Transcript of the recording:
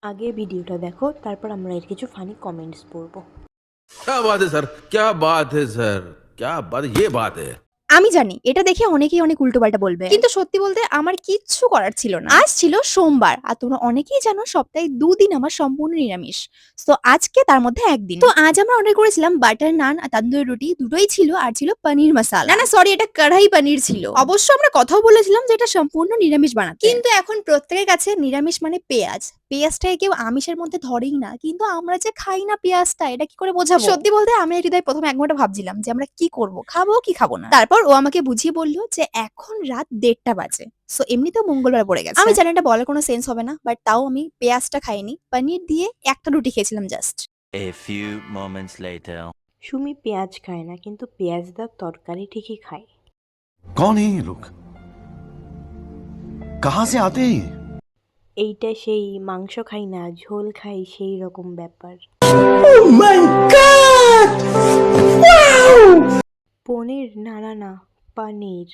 আগে ভিডিওটা দেখো, তারপর আমরা এর কিছু ফানি কমেন্টস পড়বো। क्या बात है सर, क्या बात है सर, क्या बात, ये बात है। আমি জানি এটা দেখে অনেকেই অনেক উল্টোপাল্টা বলবে, কিন্তু সত্যি বলতে আমার কিচ্ছু করার ছিল না। আজ ছিল সোমবার, আর তোমরা অনেকেই জানো সপ্তাহে 2 দিন আমার সম্পূর্ণ নিরামিষ। তো আজকে তার মধ্যে একদিন। তো আজ আমরা অর্ডার করেছিলাম বাটার নান আর তন্দুরি রুটি, দুটোই ছিল, আর ছিল পনির মশালা। না সরি, এটা কড়াই পনির ছিল। অবশ্য আমরা কথাও বলেছিলাম যে এটা সম্পূর্ণ নিরামিষ বানাতে, কিন্তু এখন প্রত্যেকের কাছে নিরামিষ মানে পেঁয়াজ। পেঁয়াজটাকে কেউ আমিষের মধ্যে ধরেই না, কিন্তু আমরা যে খাই না পেঁয়াজটা, এটা কি করে বোঝাবো? সত্যি বলতে আমি আর হৃদয় প্রথমে 1 ঘন্টা ভাবছিলাম যে আমরা কি করব, খাবো কি খাবো না। তারপর ও আমাকে বুঝিয়ে বললো যে এখন রাত 1:30টা বাজে। সো এমনিতেও মঙ্গলবার পড়ে গেছে। আমি জানি এটা বলার কোনো সেন্স হবে না, বাট তাও আমি পেঁয়াজটা খাইনি, পনির দিয়ে একটা রুটি খেয়েছিলাম just. A few moments later. Sumi পেঁয়াজ খায় না, কিন্তু পেঁয়াজদার তরকারি ঠিকই খায়। कौन है ये लोग? कहाँ से आते हैं ये? এইটা সেই মাংস খাই না ঝোল খাই সেই রকম ব্যাপার। পনির না না না, পনির।